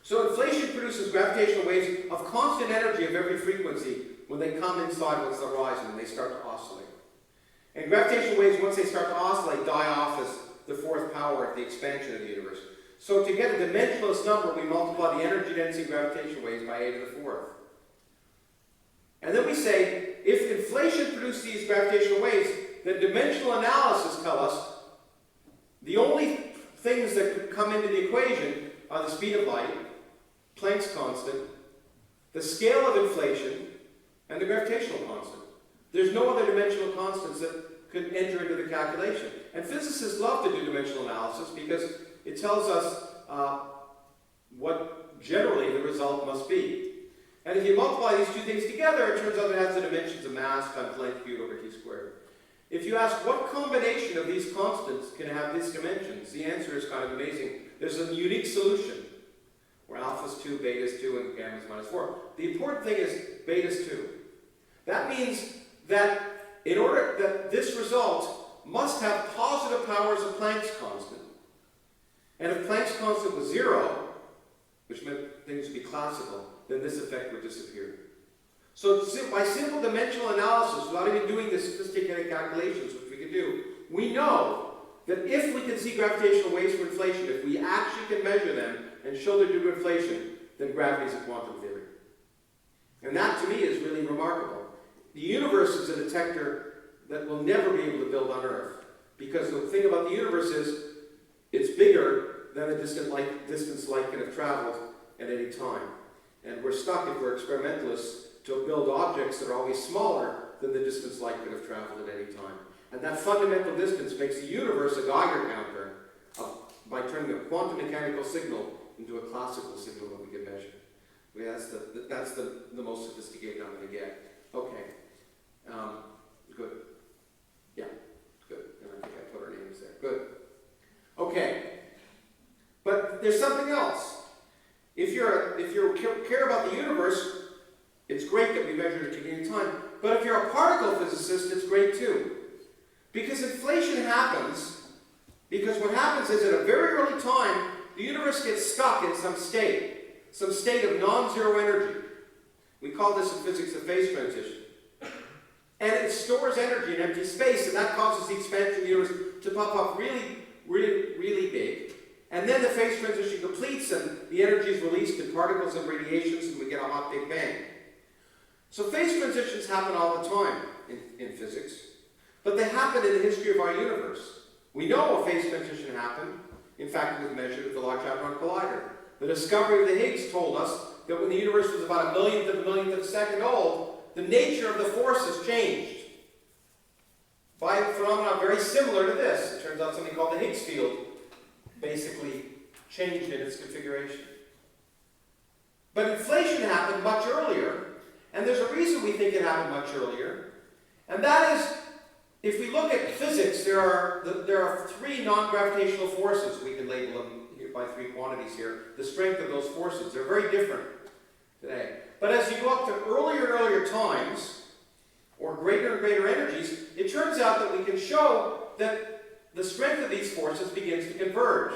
S2: So inflation produces gravitational waves of constant energy of every frequency when they come inside what's the horizon and they start to oscillate. And gravitational waves, once they start to oscillate, die off as the fourth power of the expansion of the universe. So to get a dimensionless number, we multiply the energy density of gravitational waves by 8 to the fourth. And then we say, if inflation produced these gravitational waves, then dimensional analysis tell us the only things that could come into the equation are the speed of light, Planck's constant, the scale of inflation, and the gravitational constant. There's no other dimensional constants that could enter into the calculation. And physicists love to do dimensional analysis because it tells us what generally the result must be. And if you multiply these two things together, it turns out it has the dimensions of mass times length cubed over t squared. If you ask what combination of these constants can have these dimensions, the answer is kind of amazing. There's a unique solution where alpha's 2, beta's 2, and gamma's minus 4. The important thing is beta's 2. That means that in order that this result must have positive powers of Planck's constant. And if Planck's constant was 0, which meant things would be classical, then this effect would disappear. So by simple dimensional analysis, without even doing the sophisticated calculations, which we can do, we know that if we can see gravitational waves for inflation, if we actually can measure them and show they're due to inflation, then gravity is a quantum theory. And that, to me, is really remarkable. The universe is a detector that we'll never be able to build on Earth. Because the thing about the universe is, it's bigger than the distance light can have traveled at any time. And we're stuck, if we're experimentalists, to build objects that are always smaller than the distance light could have traveled at any time. And that fundamental distance makes the universe a Geiger counter by turning a quantum mechanical signal into a classical signal that we can measure. That's the most sophisticated I'm going to get. Okay. Good. Yeah, good. And I think I put our names there. Good. Okay. But there's something else. If you care about the universe, it's great that we measure it at any time. But if you're a particle physicist, it's great too. Because inflation happens, because what happens is at a very early time, the universe gets stuck in some state of non-zero energy. We call this in physics a phase transition. And it stores energy in empty space, and that causes the expansion of the universe to pop up really, really, really big. And then the phase transition completes, and the energy is released in particles and radiations, and we get a hot Big Bang. So phase transitions happen all the time in physics, but they happen in the history of our universe. We know a phase transition happened. In fact, it was measured at the Large Hadron Collider. The discovery of the Higgs told us that when the universe was about a millionth of a second old, the nature of the forces changed by a phenomenon very similar to this. It turns out something called the Higgs Field basically changed in its configuration. But inflation happened much earlier, and there's a reason we think it happened much earlier, and that is, if we look at physics, there are three non-gravitational forces. We can label them here by three quantities here. The strength of those forces, they're very different today. But as you go up to earlier and earlier times, or greater and greater energies, it turns out that we can show that the strength of these forces begins to converge.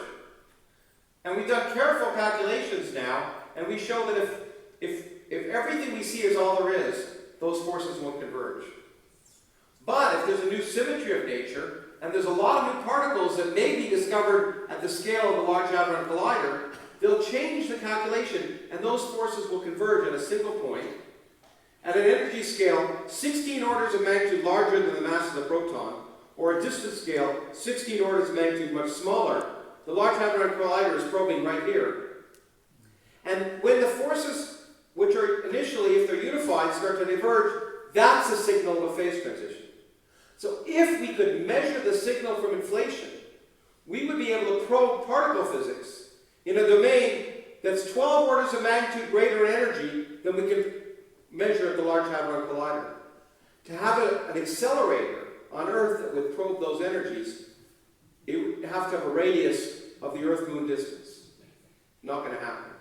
S2: And we've done careful calculations now, and we show that if everything we see is all there is, those forces won't converge. But if there's a new symmetry of nature, and there's a lot of new particles that may be discovered at the scale of the Large Hadron Collider, they'll change the calculation, and those forces will converge at a single point at an energy scale 16 orders of magnitude larger than the mass of the proton, or a distance scale 16 orders of magnitude much smaller. The Large Hadron Collider is probing right here. And when the forces, which are initially, if they're unified, start to diverge, that's a signal of a phase transition. So if we could measure the signal from inflation, we would be able to probe particle physics in a domain that's 12 orders of magnitude greater in energy than we can measure at the Large Hadron Collider. To have an accelerator on Earth that would probe those energies, it would have to have a radius of the Earth-Moon distance. Not going to happen,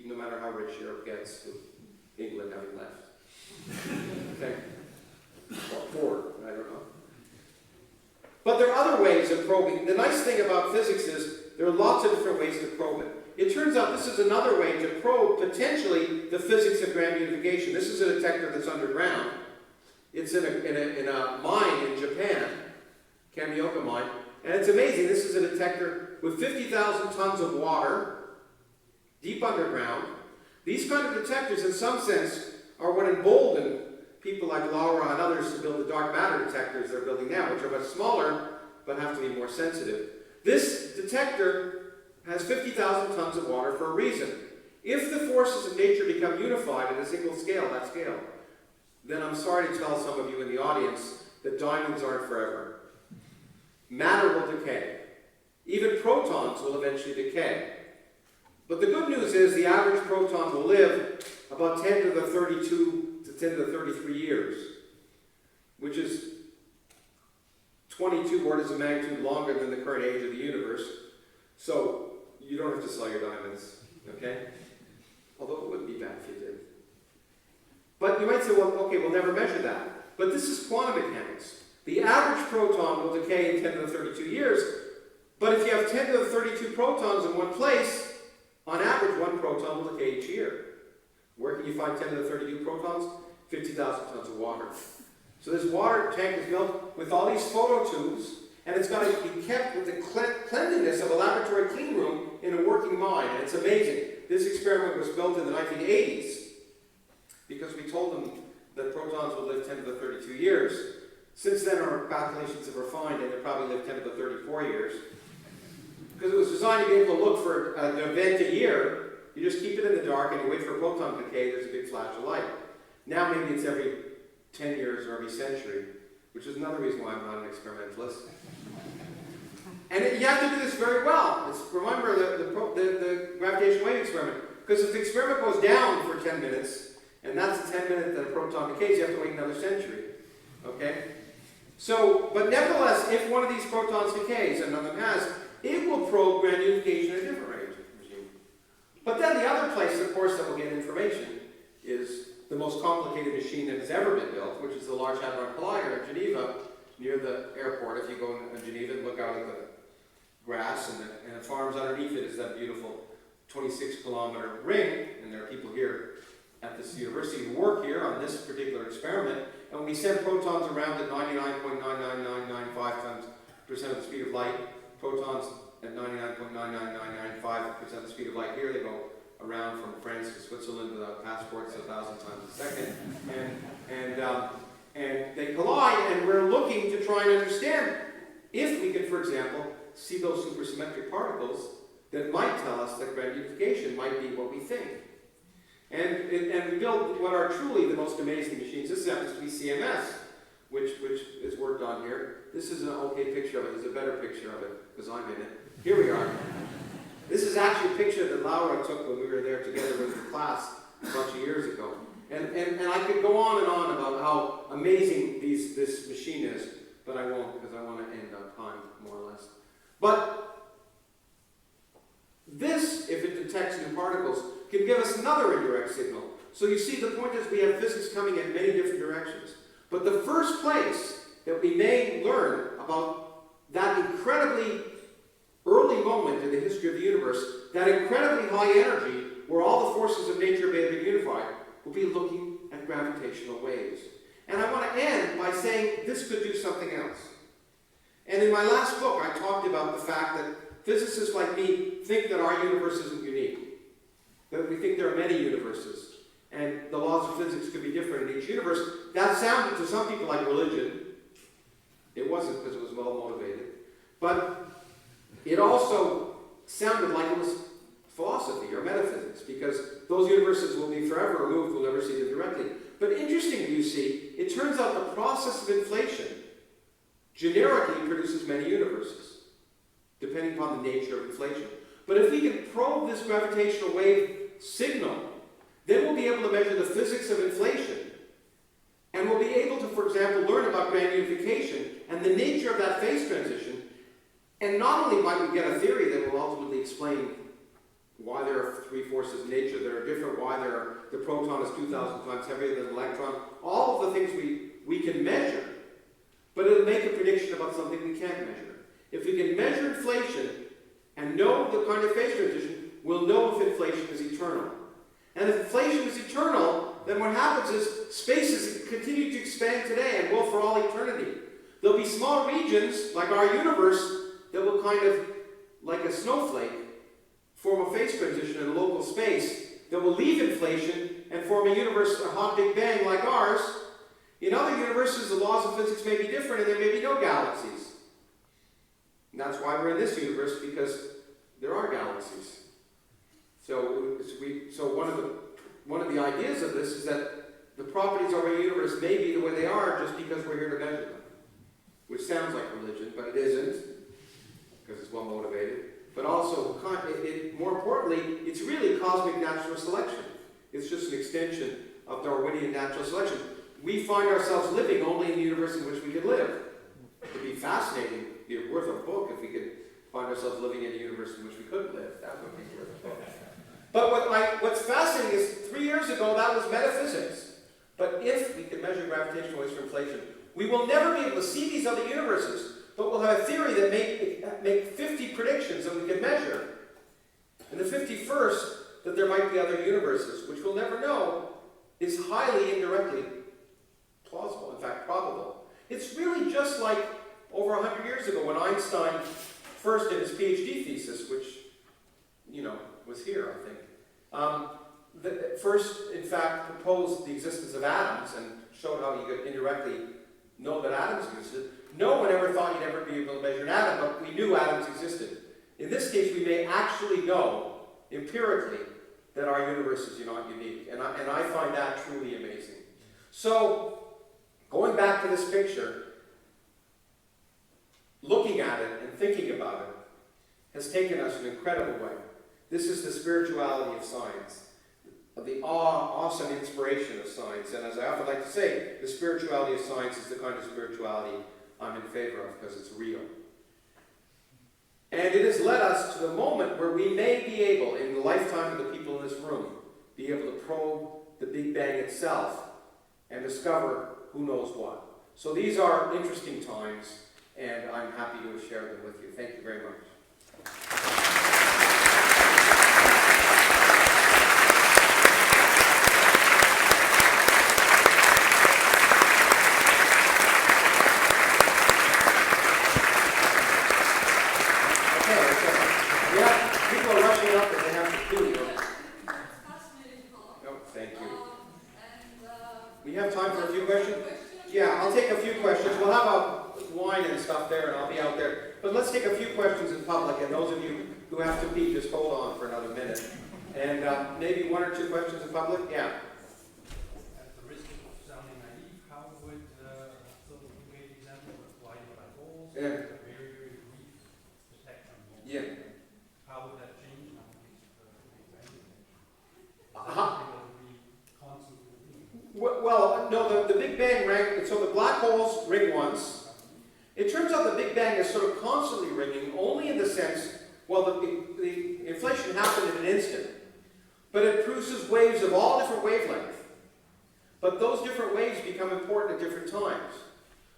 S2: no matter how rich Europe gets, with England having left. Okay? Or 4, I don't know. But there are other ways of probing. The nice thing about physics is there are lots of different ways to probe it. It turns out this is another way to probe, potentially, the physics of grand unification. This is a detector that's underground. It's in a mine in Japan, Kamioka mine. And it's amazing. This is a detector with 50,000 tons of water, deep underground. These kind of detectors, in some sense, are what emboldened people like Laura and others to build the dark matter detectors they're building now, which are much smaller, but have to be more sensitive. This detector has 50,000 tons of water for a reason. If the forces of nature become unified at a single scale, that scale, then I'm sorry to tell some of you in the audience that diamonds aren't forever. Matter will decay. Even protons will eventually decay. But the good news is the average proton will live about 10 to the 32 to 10 to the 33 years, which is 22 orders of magnitude longer than the current age of the universe. So you don't have to sell your diamonds, okay? Although it wouldn't be bad if you did. But you might say, well, okay, we'll never measure that. But this is quantum mechanics. The average proton will decay in 10 to the 32 years, but if you have 10 to the 32 protons in one place, on average, one proton will decay each year. Where can you find 10 to the 32 protons? 50,000 tons of water. So this water tank is built with all these phototubes, and it's got to be kept with the cleanliness of a laboratory clean room in a working mine. And it's amazing. This experiment was built in the 1980s because we told them that protons will live 10 to the 32 years. Since then, our calculations have refined, and they probably live 10 to the 34 years. Because it was designed to be able to look for an event a year. You just keep it in the dark, and you wait for a proton to decay, there's a big flash of light. Now maybe it's every 10 years or every century, which is another reason why I'm not an experimentalist. And you have to do this very well. Remember the gravitational wave experiment. Because if the experiment goes down for 10 minutes, and that's the 10 minutes that a proton decays, you have to wait another century. Okay? So, but nevertheless, if one of these protons decays, and none of them has, it will probe grand unification at a different regime. But then the other place, of course, that will get information is the most complicated machine that has ever been built, which is the Large Hadron Collider in Geneva, near the airport. If you go in Geneva and look out at the grass and the farms underneath it is that beautiful 26-kilometer ring, and there are people here at this university who work here on this particular experiment, and when we send protons around at 99.99995% of the speed of light, protons at 99.99995% of the speed of light here, they go around from France to Switzerland without passports 1,000 times a second, and they collide, and we're looking to try and understand if we can, for example, see those supersymmetric particles that might tell us that grand unification might be what we think. And we build what are truly the most amazing machines. This happens to be CMS, which is worked on here. This is an okay picture of it. There's a better picture of it, because I'm in it. Here we are. This is actually a picture that Laura took when we were there together with the class a bunch of years ago. And I could go on and on about how amazing this machine is, but I won't, because I want to end on time, more or less. But this, if it detects new particles, can give us another indirect signal. So you see, the point is we have physics coming in many different directions. But the first place that we may learn about that incredibly early moment in the history of the universe, that incredibly high energy, where all the forces of nature may have been unified, will be looking at gravitational waves. And I want to end by saying this could do something else. And in my last book, I talked about the fact that physicists like me think that our universe isn't unique. That we think there are many universes. And the laws of physics could be different in each universe. That sounded to some people like religion. It wasn't, because it was well motivated. But it also sounded like it was philosophy or metaphysics, because those universes will be forever removed, we'll never see them directly. But interestingly, you see, it turns out the process of inflation generically produces many universes, depending upon the nature of inflation. But if we can probe this gravitational wave signal, then we'll be able to measure the physics of inflation. And we'll be able to, for example, learn about grand unification and the nature of that phase transition. And not only might we get a theory that will ultimately explain why there are three forces in nature that are different, why the proton is 2,000 times heavier than the electron, all of the things we can measure, but it'll make a prediction about something we can't measure. If we can measure inflation and know the kind of phase transition, we'll know if inflation is eternal. And if inflation is eternal, then what happens is spaces continue to expand today and will for all eternity. There'll be small regions, like our universe, that will kind of, like a snowflake, form a phase transition in a local space that will leave inflation and form a universe, a hot Big Bang like ours. In other universes, the laws of physics may be different and there may be no galaxies. And that's why we're in this universe, because there are galaxies. So one of the ideas of this is that the properties of our universe may be the way they are just because we're here to measure them. Which sounds like religion, but it isn't, because it's well motivated. But also, more importantly, it's really cosmic natural selection. It's just an extension of Darwinian natural selection. We find ourselves living only in the universe in which we can live. It would be fascinating, it'd be worth a book if we could find ourselves living in a universe in which we couldn't live. That would be worth a book. But what's fascinating is 3 years ago that was metaphysics. But if we can measure gravitational waves for inflation, we will never be able to see these other universes, but we'll have a theory that make 50 predictions that we can measure. And the 51st, that there might be other universes, which we'll never know, is highly indirectly plausible, in fact probable. It's really just like over 100 years ago when Einstein first did his PhD thesis, which, was here, I think. First, in fact, proposed the existence of atoms and showed how you could indirectly know that atoms existed. No one ever thought you'd ever be able to measure an atom, but we knew atoms existed. In this case, we may actually know, empirically, that our universe is not unique. And I find that truly amazing. So, going back to this picture, looking at it and thinking about it has taken us an incredible way. This is the spirituality of science, the awesome inspiration of science. And as I often like to say, the spirituality of science is the kind of spirituality I'm in favor of because it's real. And it has led us to the moment where we may be able, in the lifetime of the people in this room, be able to probe the Big Bang itself and discover who knows what. So these are interesting times, and I'm happy to share them with you. Thank you very much. Who have to pee, just hold on for another minute. And maybe one or two questions in public? Yeah.
S3: At the risk of sounding naive, how would, so you gave the example of why black holes,
S2: yeah.
S3: A very, very brief spectrum.
S2: Yeah.
S3: How would that change now?
S2: Well, no, the Big Bang rang, so the black holes ring once. It turns out the Big Bang is sort of constantly ringing, only in the sense, well, the inflation happened in an instant, but it produces waves of all different wavelengths. But those different waves become important at different times.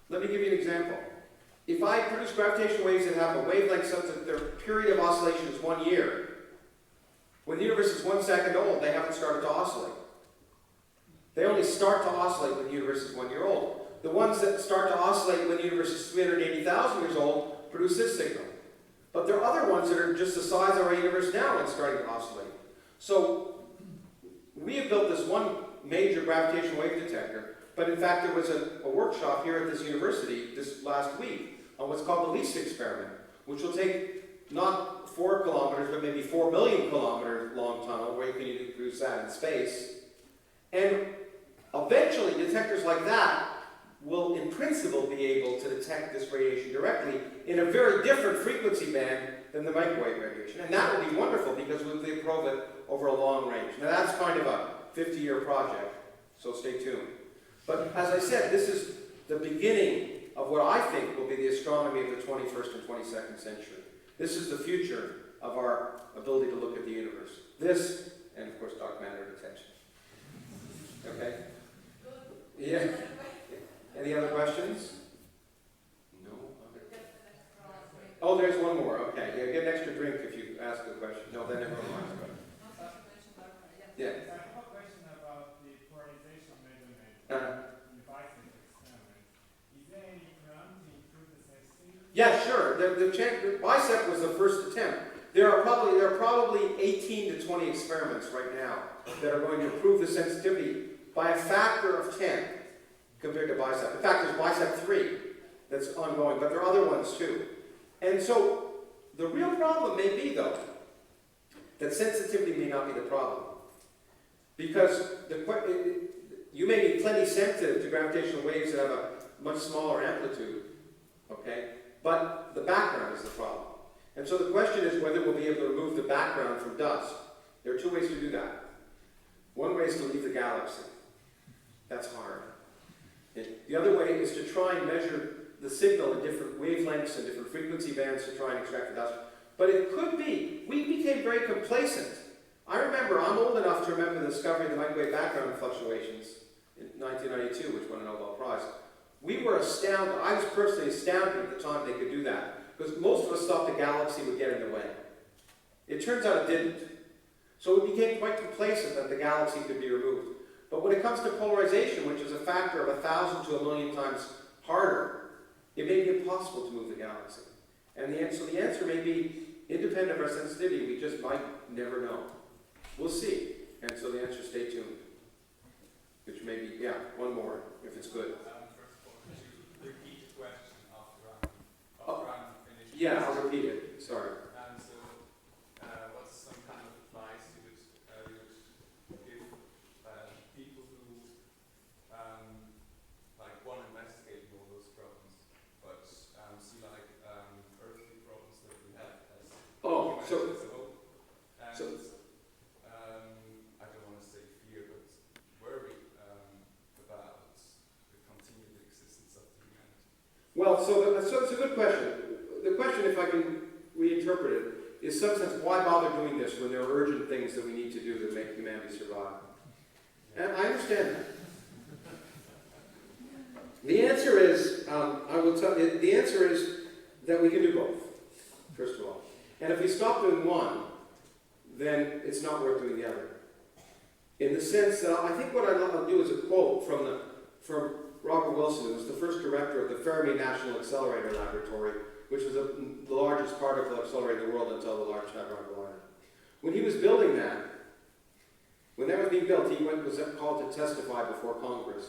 S2: Let me give you an example. If I produce gravitational waves that have a wavelength such that their period of oscillation is 1 year, when the universe is 1 second old, they haven't started to oscillate. They only start to oscillate when the universe is 1 year old. The ones that start to oscillate when the universe is 380,000 years old produce this signal. But there are other ones that are just the size of our universe now and starting to oscillate. So we have built this one major gravitational wave detector, but in fact there was a workshop here at this university this last week on what's called the LIGO experiment, which will take not 4 kilometers, but maybe 4 million kilometer long tunnel where you can produce that in space. And eventually detectors like that will in principle be able to detect this radiation directly in a very different frequency band than the microwave radiation. And that will be wonderful because we'll be able to probe it over a long range. Now that's kind of a 50-year project, so stay tuned. But as I said, this is the beginning of what I think will be the astronomy of the 21st and 22nd century. This is the future of our ability to look at the universe. This, and of course, dark matter detection. Okay? Yeah. Any other questions? No? Okay. Oh, there's one more. Okay. Yeah, get an extra drink if you ask a question. No, then everyone wants to. Yeah.
S3: I have a question about the polarization measurement in the Bicep experiment. Is there any plan to improve the sensitivity?
S2: Yeah, sure. The Bicep was the first attempt. There are probably 18 to 20 experiments right now that are going to improve the sensitivity by a factor of 10 compared to Bicep. In fact, there's Bicep 3 that's ongoing, but there are other ones too. And so the real problem may be, though, that sensitivity may not be the problem. Because you may be plenty sensitive to gravitational waves that have a much smaller amplitude, okay? But the background is the problem. And so the question is whether we'll be able to remove the background from dust. There are two ways to do that. One way is to leave the galaxy. That's hard. And the other way is to try and measure the signal at different wavelengths and different frequency bands to try and extract the dust. But it could be, we became very complacent. I remember, I'm old enough to remember the discovery of the microwave background fluctuations in 1992, which won a Nobel Prize. We were astounded, I was personally astounded at the time they could do that, because most of us thought the galaxy would get in the way. It turns out it didn't. So we became quite complacent that the galaxy could be removed. But when it comes to polarization, which is a factor of 1,000 to 1,000,000 times harder, it may be impossible to move the galaxy. And so the answer may be, independent of our sensitivity, we just might never know. We'll see. And so the answer, stay tuned. Which may be, yeah, one more, if it's good.
S4: First of all, could you repeat the question after I'm finished?
S2: Yeah, I'll repeat it. Sorry.
S4: So, what's some kind of advice you would give people who like want to investigate all those problems, but see like earthly problems that we have as
S2: Oh,
S4: humans
S2: so
S4: as a whole, and I don't want to say fear, but worry about the continued existence of humanity.
S2: well, so it's a good question. The question, if I can reinterpret it, is in some sense, why bother doing this when there are urgent things that we need to do to make humanity survive? And I understand that. The answer is, I will tell you, the answer is that we can do both, first of all. And if we stop doing one, then it's not worth doing the other. In the sense that I think what I'll do is a quote from Robert Wilson, who was the first director of the Fermi National Accelerator Laboratory, which was the largest particle accelerator in the world until the Large Hadron Collider. When he was building that, when that was being built, he was called to testify before Congress.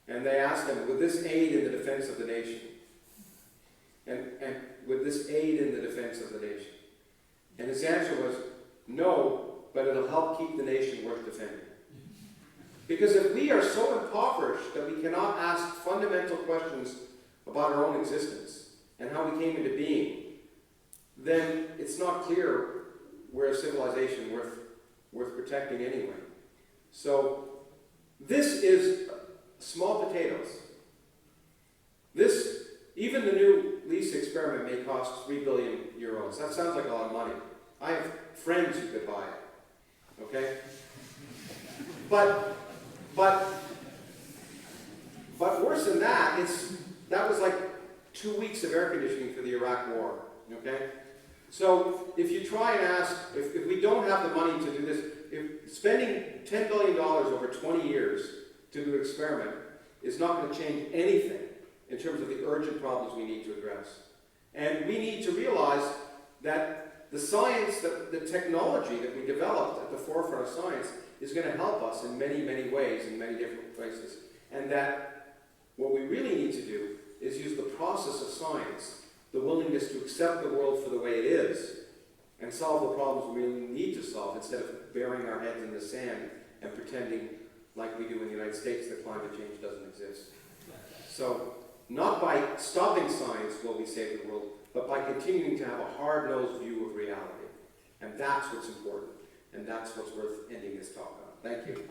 S2: And they asked him, would this aid in the defense of the nation? And would this aid in the defense of the nation? And his answer was, no, but it'll help keep the nation worth defending. Because if we are so impoverished that we cannot ask fundamental questions about our own existence and how we came into being, then it's not clear we're a civilization worth protecting anyway. So this is small potatoes. This, even the new LIGO experiment may cost 3 billion euros. That sounds like a lot of money. I have friends who could buy it. Okay? But worse than that, that was like 2 weeks of air conditioning for the Iraq War. Okay? So if you try and ask, if we don't have the money to do this, if spending $10 billion over 20 years to do an experiment is not going to change anything in terms of the urgent problems we need to address. And we need to realize that the science, the technology that we developed at the forefront of science is going to help us in many, many ways, in many different places. And that what we really need to do is use the process of science, the willingness to accept the world for the way it is, and solve the problems we really need to solve instead of burying our heads in the sand and pretending like we do in the United States that climate change doesn't exist. So, not by stopping science will we save the world, but by continuing to have a hard-nosed view of reality. And that's what's important. And that's what's worth ending this talk on. Thank you.